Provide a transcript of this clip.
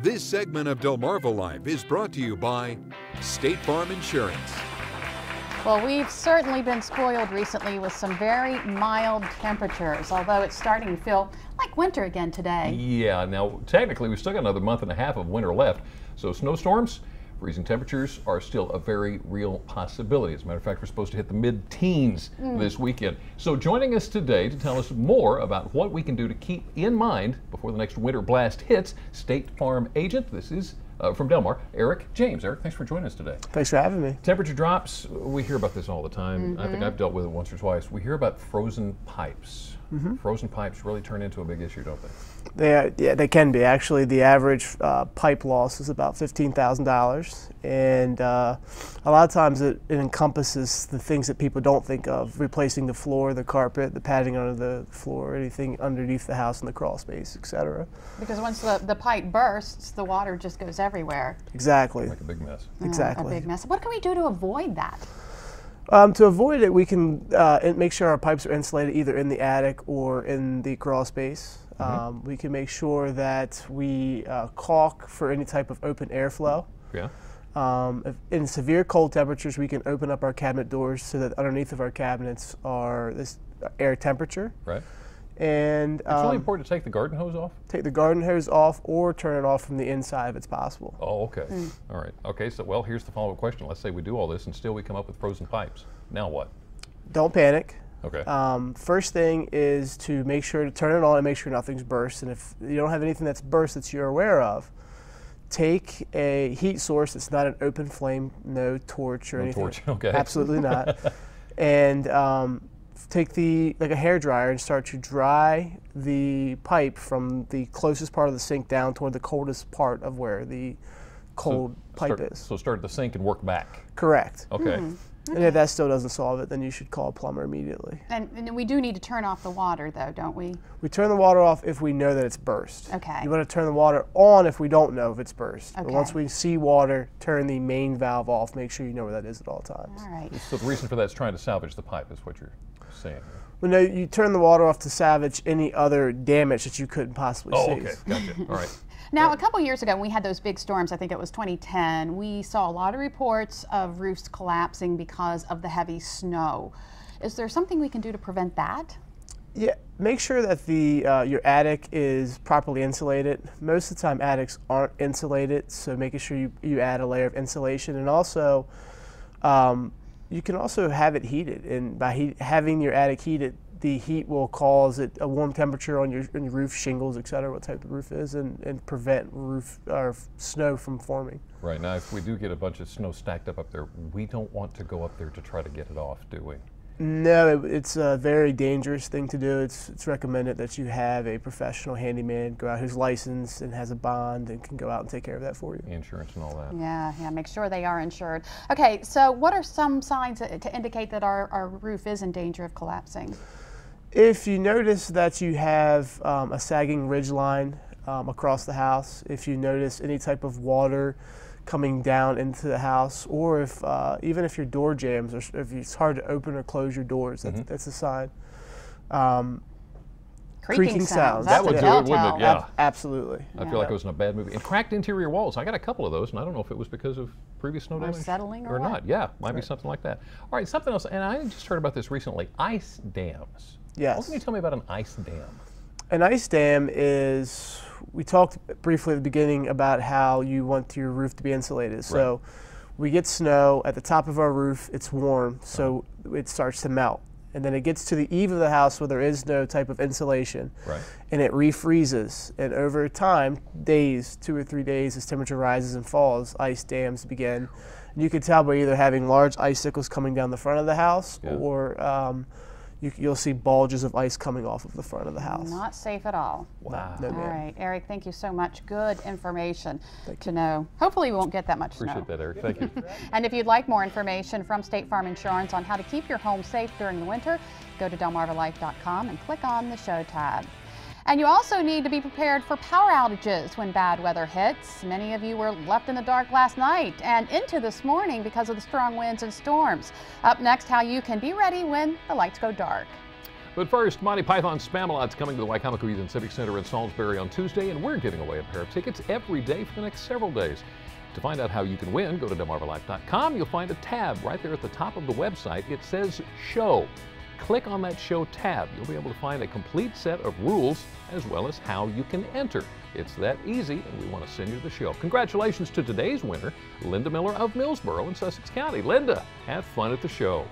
This segment of Delmarva Life is brought to you by State Farm Insurance. Well, we've certainly been spoiled recently with some very mild temperatures, although it's starting to feel like winter again today. Yeah, now technically we've still got another month and a half of winter left, so snowstorms, freezing temperatures are still a very real possibility. As a matter of fact, we're supposed to hit the mid-teens this weekend. So joining us today to tell us more about what we can do to keep in mind before the next winter blast hits, State Farm agent, this is from Delmar, Eric James. Eric, thanks for joining us today. Thanks for having me. Temperature drops, we hear about this all the time. I think I've dealt with it once or twice. We hear about frozen pipes. Frozen pipes really turn into a big issue, don't they? Yeah, they can be. Actually, the average pipe loss is about $15,000, and a lot of times it encompasses the things that people don't think of: replacing the floor, the carpet, the padding under the floor, anything underneath the house in the crawl space, etc. Because once the pipe bursts, the water just goes everywhere. Exactly. Like a big mess. Exactly. A big mess. What can we do to avoid that? To avoid it, we can make sure our pipes are insulated either in the attic or in the crawl space. We can make sure that we caulk for any type of open airflow. Yeah. In severe cold temperatures, we can open up our cabinet doors so that underneath of our cabinets are this air temperature. Right. And It's really important to take the garden hose off? take the garden hose off or turn it off from the inside if it's possible. Oh, okay. All right. Okay, so well, here's the follow-up question. Let's say we do all this and still we come up with frozen pipes. Now what? Don't panic. Okay. First thing is to make sure to turn it on and make sure nothing's burst. And if you don't have anything that's burst that you're aware of, take a heat source that's not an open flame, no torch or No anything. torch, okay. Absolutely not. And take like a hair dryer and start to dry the pipe from the closest part of the sink down toward the coldest part of where the cold pipe is. So start at the sink and work back. Correct. Okay. And if that still doesn't solve it, then you should call a plumber immediately. And we do need to turn off the water, though, don't we? We turn the water off if we know that it's burst. Okay. You want to turn the water on if we don't know if it's burst. But Okay. once we see water, turn the main valve off. Make sure you know where that is at all times. All right. So the reason for that is trying to salvage the pipe is what you're saying. Well, no, you turn the water off to salvage any other damage that you couldn't possibly see. Oh, okay. Gotcha. All right. Now, a couple years ago, when we had those big storms, I think it was 2010, we saw a lot of reports of roofs collapsing because of the heavy snow. Is there something we can do to prevent that? Yeah, make sure that your attic is properly insulated. Most of the time, attics aren't insulated, so making sure you add a layer of insulation. And also, you can also have it heated. And by having your attic heated, the heat will cause a warm temperature on your roof, shingles, etc., what type of roof is, and prevent roof or snow from forming. Right. Now, if we do get a bunch of snow stacked up there, we don't want to go up there to try to get it off, do we? No, it's a very dangerous thing to do. It's recommended that you have a professional handyman go out who's licensed and has a bond and can go out and take care of that for you. Insurance and all that. Yeah, make sure they are insured. Okay, so what are some signs to indicate that our roof is in danger of collapsing? If you notice that you have a sagging ridge line across the house, if you notice any type of water coming down into the house, or if even if your door jams, or if it's hard to open or close your doors, that's a sign. Creaking sounds. That would do it, wouldn't it? Yeah. Absolutely. I feel like it was in a bad movie. And cracked interior walls. I got a couple of those, and I don't know if it was because of previous snow damage settling or what? not. Yeah, might be something like that. All right, something else, and I just heard about this recently. Ice dams. Yes. What can you tell me about an ice dam? An ice dam is, we talked briefly at the beginning about how you want your roof to be insulated. So we get snow at the top of our roof, it's warm, so it starts to melt. And then it gets to the eave of the house where there is no type of insulation. Right. And it refreezes. And over time, days, 2 or 3 days, as temperature rises and falls, ice dams begin. And you can tell by either having large icicles coming down the front of the house, or you'll see bulges of ice coming off of the front of the house. Not safe at all. Wow. No, All ma'am. right, Eric, thank you so much. Good information to know. Hopefully we won't get that much snow. Appreciate that, Eric. Thank you. And if you'd like more information from State Farm Insurance on how to keep your home safe during the winter, go to delmarvalife.com and click on the show tab. And you also need to be prepared for power outages when bad weather hits. Many of you were left in the dark last night and into this morning because of the strong winds and storms. Up next, how you can be ready when the lights go dark. But first, Monty Python's Spamalot's coming to the Wicomico Youth and Civic Center in Salisbury on Tuesday, and we're giving away a pair of tickets every day for the next several days. To find out how you can win, go to DelmarvaLife.com. You'll find a tab right there at the top of the website. It says Show. Click on that Show tab. You'll be able to find a complete set of rules as well as how you can enter. It's that easy, and we want to send you the show. Congratulations to today's winner, Linda Miller of Millsboro in Sussex County. Linda, have fun at the show.